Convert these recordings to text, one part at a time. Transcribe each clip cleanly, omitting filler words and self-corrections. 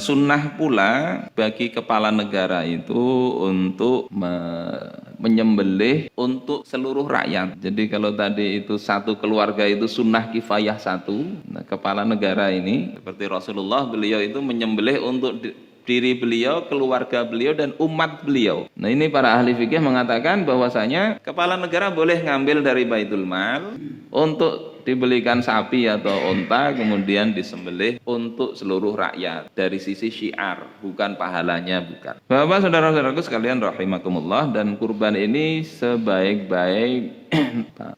Sunnah pula bagi kepala negara itu untuk menyembelih untuk seluruh rakyat. Jadi kalau tadi itu satu keluarga itu sunnah kifayah satu, nah, kepala negara ini seperti Rasulullah, beliau itu menyembelih untuk diri beliau, keluarga beliau, dan umat beliau. Nah ini para ahli fikih mengatakan bahwasanya kepala negara boleh ngambil dari Baitul Mal untuk dibelikan sapi atau unta, kemudian disembelih untuk seluruh rakyat dari sisi syiar, bukan pahalanya, bukan. Bapak saudara-saudaraku sekalian rahimakumullah, dan kurban ini sebaik-baik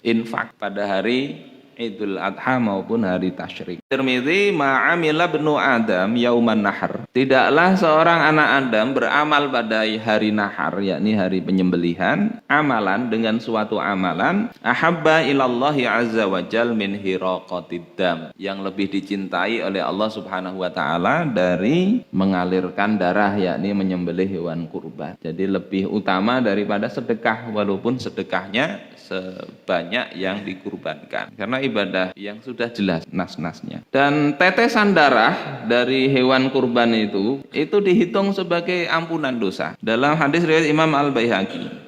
infak pada hari Idul Adha maupun hari tasyrik. Tirmidzi, ma'amila bnu Adam yauman nahar. Tidaklah seorang anak Adam beramal pada hari nahar, yakni hari penyembelihan, amalan dengan suatu amalan ahabba ilallahi azza wa jal min hiraqatid dam, yang lebih dicintai oleh Allah Subhanahu wa taala dari mengalirkan darah, yakni menyembelih hewan kurban. Jadi lebih utama daripada sedekah, walaupun sedekahnya sebanyak yang dikurbankan, karena ibadah yang sudah jelas nas-nasnya. Dan tetesan darah dari hewan kurban itu dihitung sebagai ampunan dosa. Dalam hadis riwayat Imam Al-Baihaqi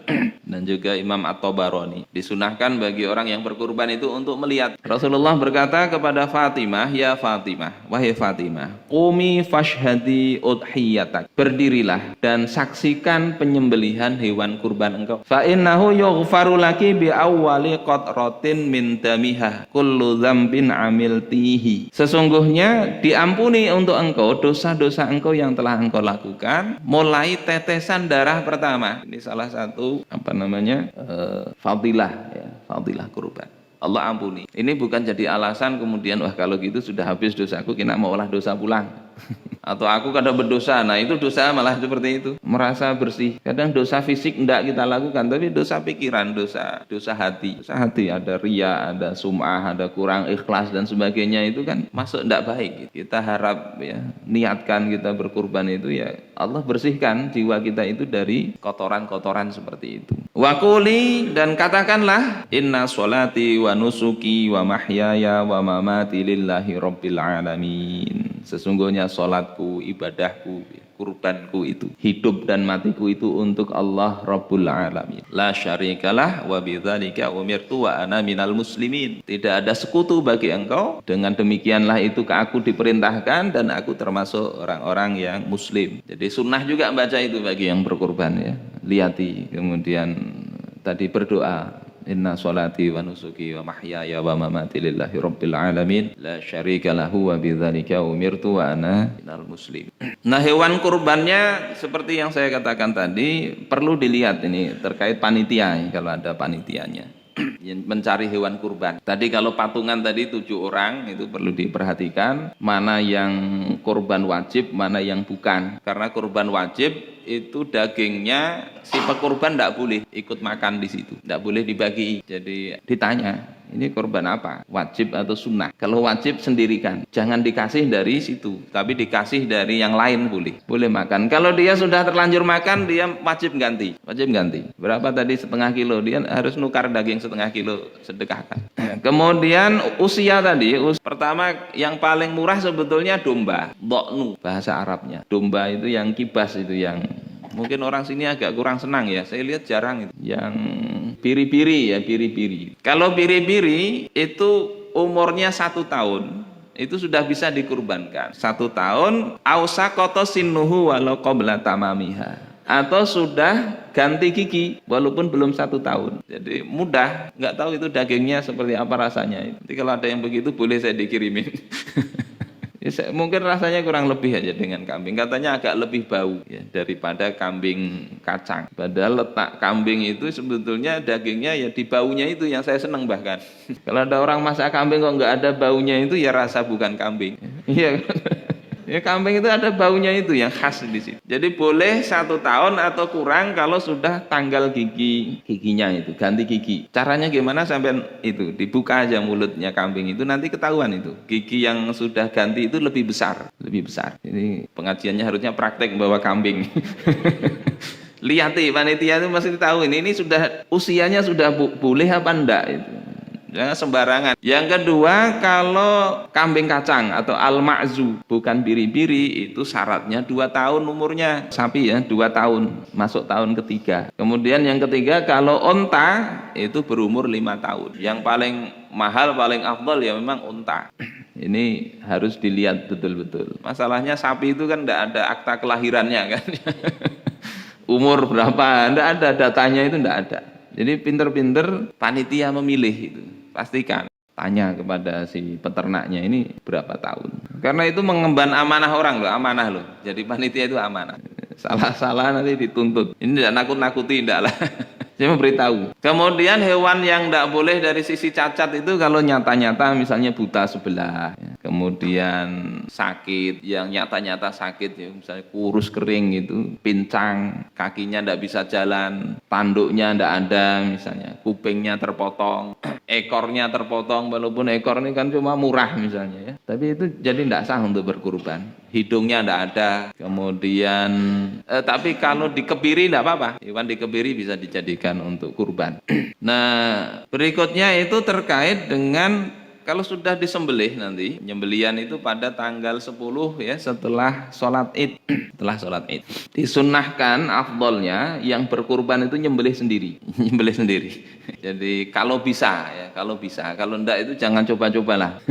dan juga Imam At-Tabarani, disunahkan bagi orang yang berkurban itu untuk melihat. Rasulullah berkata kepada Fatimah, ya Fatimah, wahai Fatimah, qumi fashhadi udhiyatak, berdirilah dan saksikan penyembelihan hewan kurban engkau. Fa innahu yughfaru laki bi awwali qatratin min damiha kullu dzambin amiltihi. Sesungguhnya diampuni untuk engkau dosa-dosa engkau yang telah engkau lakukan mulai tetesan darah pertama. Ini salah satu fadilah, ya, fadilah kurban. Allah ampuni. Ini bukan jadi alasan kemudian wah kalau gitu sudah habis dosaku, kena mau olah dosa pulang. Atau aku kadang berdosa, nah itu dosa malah seperti itu, merasa bersih. Kadang dosa fisik tidak kita lakukan, tapi dosa pikiran, dosa hati. Dosa hati ada riya, ada sum'ah, ada kurang ikhlas dan sebagainya, itu kan masuk tidak baik. Kita harap ya, niatkan kita berkurban itu ya Allah bersihkan jiwa kita itu dari kotoran-kotoran seperti itu. Waquli, dan katakanlah, inna sholati wa nusuki wa mahyaya wa mamati lillahi rabbil alamin. Sesungguhnya sholatku, ibadahku, kurbanku itu, hidup dan matiku itu untuk Allah Rabbul Alamin. La syarikalah wa bidzalika umirtu wa ana minal muslimin. Tidak ada sekutu bagi engkau, dengan demikianlah itu ke aku diperintahkan dan aku termasuk orang-orang yang muslim. Jadi sunnah juga baca itu bagi yang berkurban ya. Lihati, kemudian tadi berdoa, inna sholati wa nusuki wa mahyaya wa mamati lillahi rabbil alamin la syarika lahu wa bidzalika umirtu wa ana minal muslim. Nah, hewan kurbannya seperti yang saya katakan tadi perlu dilihat ini terkait panitia, kalau ada panitianya mencari hewan kurban. Tadi kalau patungan tadi 7 orang itu perlu diperhatikan mana yang kurban wajib, mana yang bukan. Karena kurban wajib itu dagingnya si pekurban tidak boleh ikut makan di situ, tidak boleh dibagi. Jadi ditanya, ini kurban apa? Wajib atau sunnah? Kalau wajib sendirikan, jangan dikasih dari situ, tapi dikasih dari yang lain boleh makan. Kalau dia sudah terlanjur makan, dia wajib ganti. Berapa tadi? 1/2 kilo, dia harus nukar daging 1/2 kilo, sedekahkan. Kemudian usia tadi, pertama yang paling murah sebetulnya domba, dha'nu bahasa Arabnya. Domba itu yang kibas, itu yang mungkin orang sini agak kurang senang ya, saya lihat jarang itu. Yang biri-biri ya, biri-biri. Kalau biri-biri itu umurnya 1 tahun, itu sudah bisa dikurbankan. 1 tahun, ausaqata sinnuhu walau qabla tamamiha, atau sudah ganti gigi walaupun belum 1 tahun. Jadi mudah, nggak tahu itu dagingnya seperti apa rasanya. Nanti kalau ada yang begitu boleh saya dikirimin. Mungkin rasanya kurang lebih aja dengan kambing. Katanya agak lebih bau ya, daripada kambing kacang. Padahal letak kambing itu sebetulnya dagingnya ya di baunya itu yang saya senang bahkan. Kalau ada orang masak kambing kok nggak ada baunya itu ya rasa bukan kambing. Iya. Ya, kambing itu ada baunya itu yang khas di situ. Jadi boleh 1 tahun atau kurang kalau sudah tanggal giginya itu, ganti gigi. Caranya gimana? Sampai itu dibuka aja mulutnya kambing itu, nanti ketahuan itu gigi yang sudah ganti itu lebih besar. Ini pengajiannya harusnya praktek bawa kambing. Lihat panitia itu mesti tahu ini sudah usianya sudah boleh apa enggak itu. jangan sembarangan. Yang kedua, kalau kambing kacang atau al-ma'zu, bukan biri-biri, itu syaratnya 2 tahun umurnya. Sapi ya, 2 tahun, masuk tahun ketiga. Kemudian yang ketiga, kalau onta itu berumur 5 tahun. Yang paling mahal, paling afdal ya memang unta. Ini harus dilihat betul-betul. Masalahnya sapi itu kan tidak ada akta kelahirannya kan. Umur berapa, tidak ada datanya, itu tidak ada. Jadi pinter-pinter panitia memilih itu, pastikan tanya kepada si peternaknya ini berapa tahun. Karena itu mengemban amanah orang loh, amanah loh. Jadi panitia itu amanah. Salah-salah nanti dituntut. Ini tidak nakut-nakuti, tidak lah. Saya memberitahu. Kemudian hewan yang tidak boleh dari sisi cacat itu kalau nyata-nyata misalnya buta sebelah, ya. Kemudian sakit, yang nyata-nyata sakit ya, misalnya kurus kering itu, pincang, kakinya tidak bisa jalan, tanduknya tidak ada misalnya, kupingnya terpotong, ekornya terpotong, walaupun ekor ini kan cuma murah misalnya ya, tapi itu jadi tidak sah untuk berkurban. Hidungnya tidak ada, kemudian tapi kalau dikebiri tidak apa-apa, hewan dikebiri bisa dijadikan untuk kurban. Nah, berikutnya itu terkait dengan kalau sudah disembelih nanti, penyembelihan itu pada tanggal 10 ya setelah sholat id. Setelah sholat id disunnahkan afdolnya yang berkurban itu nyembelih sendiri. Nyembelih sendiri. Jadi kalau bisa ya, kalau bisa, kalau enggak itu jangan coba-cobalah.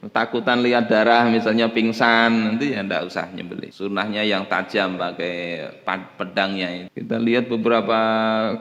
Takutan lihat darah misalnya pingsan, nanti ya enggak usah nyembelih. Sunnahnya yang tajam pakai pedangnya. Kita lihat beberapa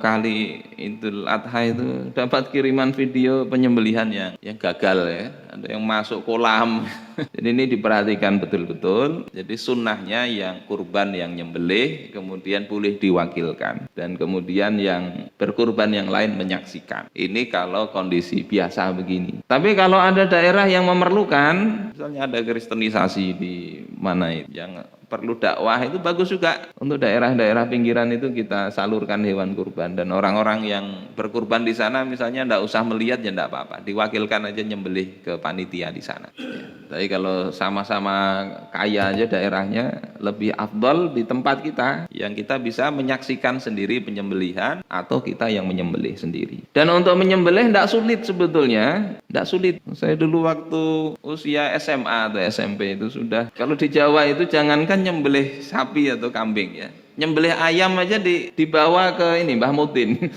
kali Idul Adha itu dapat kiriman video penyembelihan yang gagal ya. Ada yang masuk kolam. Jadi ini diperhatikan betul-betul. Jadi sunnahnya yang kurban yang nyembelih, kemudian boleh diwakilkan, dan kemudian yang berkurban yang lain menyaksikan. Ini kalau kondisi biasa begini. Tapi kalau ada daerah yang memerlukan, misalnya ada kristenisasi di mana itu, yang perlu dakwah, itu bagus juga. Untuk daerah-daerah pinggiran itu kita salurkan hewan kurban, dan orang-orang yang berkurban di sana misalnya tidak usah melihat ya tidak apa-apa, diwakilkan aja nyembelih ke panitia di sana. Ya. Tapi kalau sama-sama kaya aja daerahnya, lebih afdol di tempat kita yang kita bisa menyaksikan sendiri penyembelihan atau kita yang menyembelih sendiri. Dan untuk menyembelih tidak sulit sebetulnya, tidak sulit. Saya dulu waktu usia SMA atau SMP itu sudah, kalau di Jawa itu jangankan nyembelih sapi atau kambing ya, nyembelih ayam aja dibawa ke ini Mbah Mutin.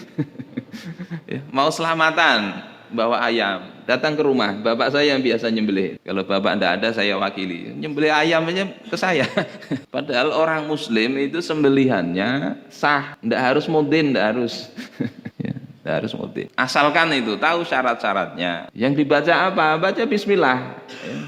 Ya, mau selamatan bawa ayam, datang ke rumah, bapak saya yang biasa nyembelih. Kalau bapak tidak ada, saya wakili. Nyembelih ayam aja ke saya. Padahal orang muslim itu sembelihannya sah, tidak harus mudin, tidak harus. Tidak harus mudin. Asalkan itu tahu syarat-syaratnya. Yang dibaca apa? Baca bismillah.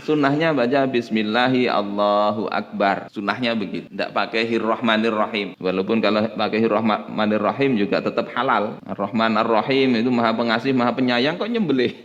Sunnahnya baca bismillahi Allahu Akbar. Sunnahnya begitu. Tidak pakai Hirrahmanirrahim. Walaupun kalau pakai Hirrahmanirrahim juga tetap halal. Ar-Rahman Ar-Rahim itu maha pengasih, maha penyayang, kok nyembelih.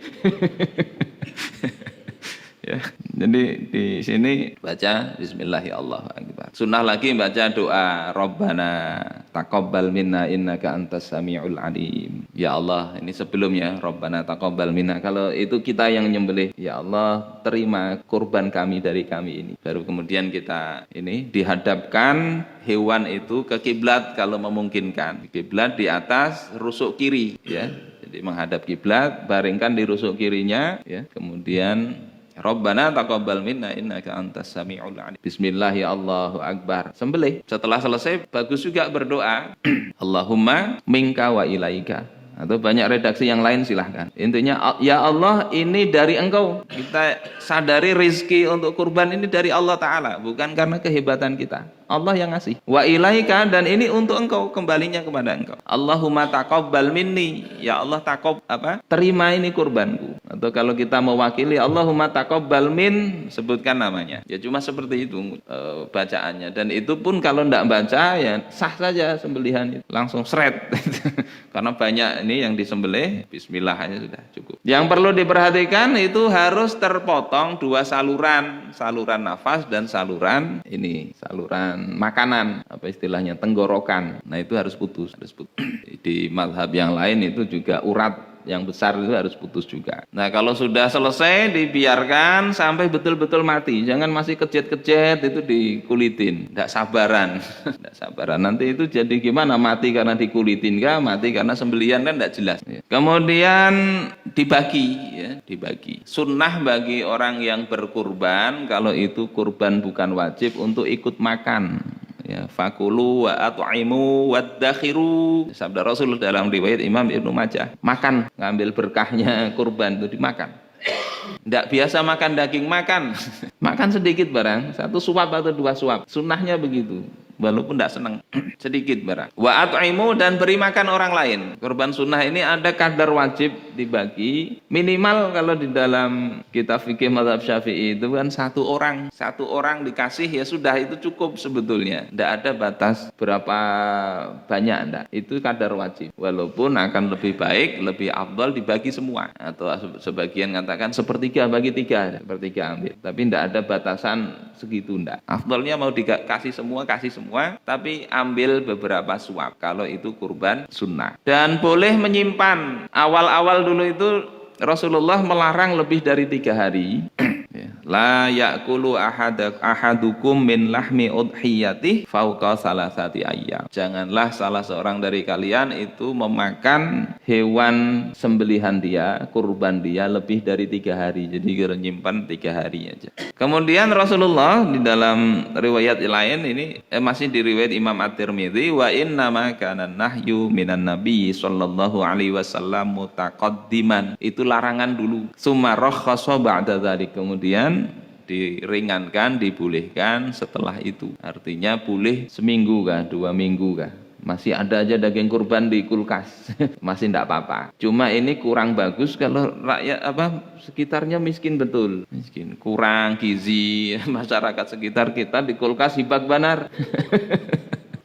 Ya, jadi di sini baca bismillahi Allahu Akbar. Sunnah lagi baca doa Rabbana taqabbal minna innaka antas samiul alim. Ya Allah, ini sebelumnya Rabbana taqabbal minna. Kalau itu kita yang nyembelih, ya Allah terima kurban kami dari kami ini. Baru kemudian kita ini dihadapkan hewan itu ke kiblat kalau memungkinkan. Kiblat di atas rusuk kiri ya. Jadi menghadap kiblat, baringkan di rusuk kirinya ya. Kemudian Rabbana taqabbal minna innaka antas samiul alim. Bismillahi Allahu Akbar. Sembelih. Setelah selesai bagus juga berdoa. Allahumma minka wa ilaika. Atau banyak redaksi yang lain silahkan. Intinya ya Allah ini dari Engkau. Kita sadari rizki untuk kurban ini dari Allah Ta'ala, bukan karena kehebatan kita. Allah yang ngasih. Wa ilaika, dan ini untuk Engkau, kembalinya kepada Engkau. Allahumma taqabbal minni. Ya Allah terima ini kurbanku. Atau kalau kita mewakili Allahumma taqabbal min, sebutkan namanya. Ya cuma seperti itu bacaannya. Dan itu pun kalau tidak baca ya sah saja sembelihan itu. Langsung seret. Karena banyak ini yang disembelih, bismillah aja sudah cukup. Yang perlu diperhatikan itu harus terpotong 2 saluran, saluran nafas dan saluran makanan, apa istilahnya, tenggorokan. Nah itu harus putus. Di mazhab yang lain itu juga urat yang besar itu harus putus juga. Nah kalau sudah selesai dibiarkan sampai betul-betul mati, jangan masih kejet-kejet itu dikulitin, tidak sabaran. Tidak sabaran, nanti itu jadi gimana, mati karena dikulitin kah, mati karena sembelian kan tidak jelas. Kemudian dibagi, ya, dibagi. Sunnah bagi orang yang berkurban, kalau itu kurban bukan wajib, untuk ikut makan. Ya, fakulu wa at'imu waddakhiru, sabda Rasul dalam riwayat Imam Ibnu Majah. Makan, ngambil berkahnya kurban itu dimakan. Tidak biasa makan daging, makan makan sedikit barang, 1 suap atau 2 suap, sunnahnya begitu. Walaupun tidak senang, sedikit barang. Wa at'imu, dan beri makan orang lain. Kurban sunnah ini ada kadar wajib dibagi. Minimal kalau di dalam kitab fikih mazhab Syafi'i itu kan 1 orang. 1 orang dikasih ya sudah, itu cukup sebetulnya. Tidak ada batas berapa banyak, enggak. Itu kadar wajib. Walaupun akan lebih baik, lebih afdal dibagi semua. Atau sebagian katakan 1/3 bagi 3, 1/3 ambil. Tapi tidak ada batasan segitu, enggak. Afdalnya mau dikasih semua, kasih semua. Tapi ambil beberapa suap kalau itu kurban sunnah. Dan boleh menyimpan. Awal-awal dulu itu Rasulullah melarang lebih dari 3 hari. La ya'kulu ahadukum min lahmi udhiyatih fauqa salasati ayyam. Janganlah salah seorang dari kalian itu memakan hewan sembelihan dia, kurban dia lebih dari 3 hari. Jadi kita nyimpan 3 hari aja. Kemudian Rasulullah di dalam riwayat lain ini masih di riwayat Imam At-Tirmidzi, wa inna ma kana nahyu minan nabi sallallahu alaihi wasallam mutaqaddiman. Itu larangan dulu. Summa rakhasa ba'da dzalik. Kemudian diringankan, dibolehkan setelah itu. Artinya boleh seminggu kah, 2 minggu kah. Masih ada aja daging kurban di kulkas. Masih tidak apa-apa. Cuma ini kurang bagus kalau rakyat sekitarnya miskin betul. Miskin, kurang gizi, masyarakat sekitar kita di kulkas hibak banar.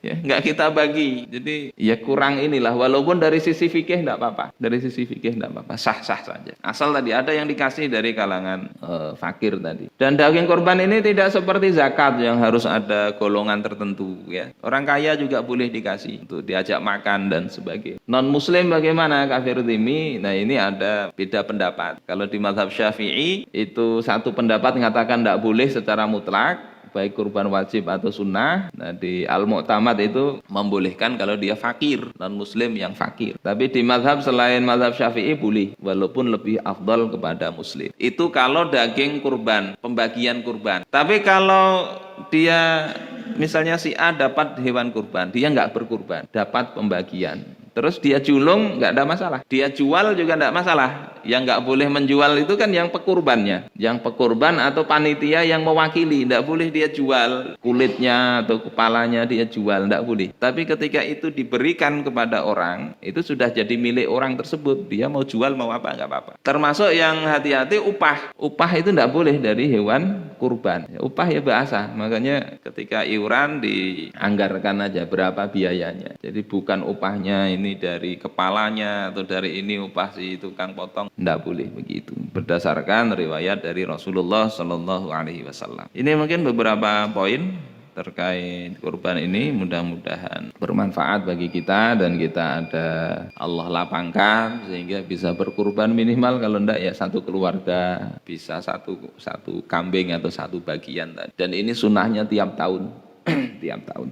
Ya, enggak kita bagi. Jadi ya kurang inilah, walaupun dari sisi fikih enggak apa-apa. Dari sisi fikih enggak apa-apa, sah-sah saja. Asal tadi ada yang dikasih dari kalangan fakir tadi. Dan daging kurban ini tidak seperti zakat yang harus ada golongan tertentu, ya. Orang kaya juga boleh dikasih untuk diajak makan dan sebagainya. Non muslim bagaimana, kafir dhimmi? Nah, ini ada beda pendapat. Kalau di mazhab Syafi'i itu satu pendapat mengatakan enggak boleh secara mutlak, baik kurban wajib atau sunnah. Nah, di Al-Mu'tamad itu membolehkan kalau dia fakir, non muslim yang fakir. Tapi di mazhab selain mazhab Syafi'i boleh, walaupun lebih afdal kepada muslim. Itu kalau daging kurban, pembagian kurban. Tapi kalau dia misalnya si A dapat hewan kurban, dia nggak berkurban, dapat pembagian, terus dia julung, nggak ada masalah. Dia jual juga nggak masalah. Yang nggak boleh menjual itu kan yang pekurbannya, yang pekurban atau panitia yang mewakili. Nggak boleh dia jual kulitnya atau kepalanya, dia jual, nggak boleh. Tapi ketika itu diberikan kepada orang, itu sudah jadi milik orang tersebut. Dia mau jual mau apa nggak apa-apa. Termasuk yang hati-hati upah. Upah itu nggak boleh dari hewan kurban. Upah ya bahasa. Makanya ketika iuran dianggarkan aja berapa biayanya. Jadi bukan upahnya ini dari kepalanya atau dari ini upah si tukang potong. Tidak boleh begitu. Berdasarkan riwayat dari Rasulullah Sallallahu Alaihi Wasallam. Ini mungkin beberapa poin terkait kurban ini. Mudah-mudahan bermanfaat bagi kita dan kita ada Allah lapangkan sehingga bisa berkurban minimal, kalau tidak ya satu keluarga bisa satu kambing atau satu bagian. Dan ini sunnahnya tiap tahun. Tiap tahun.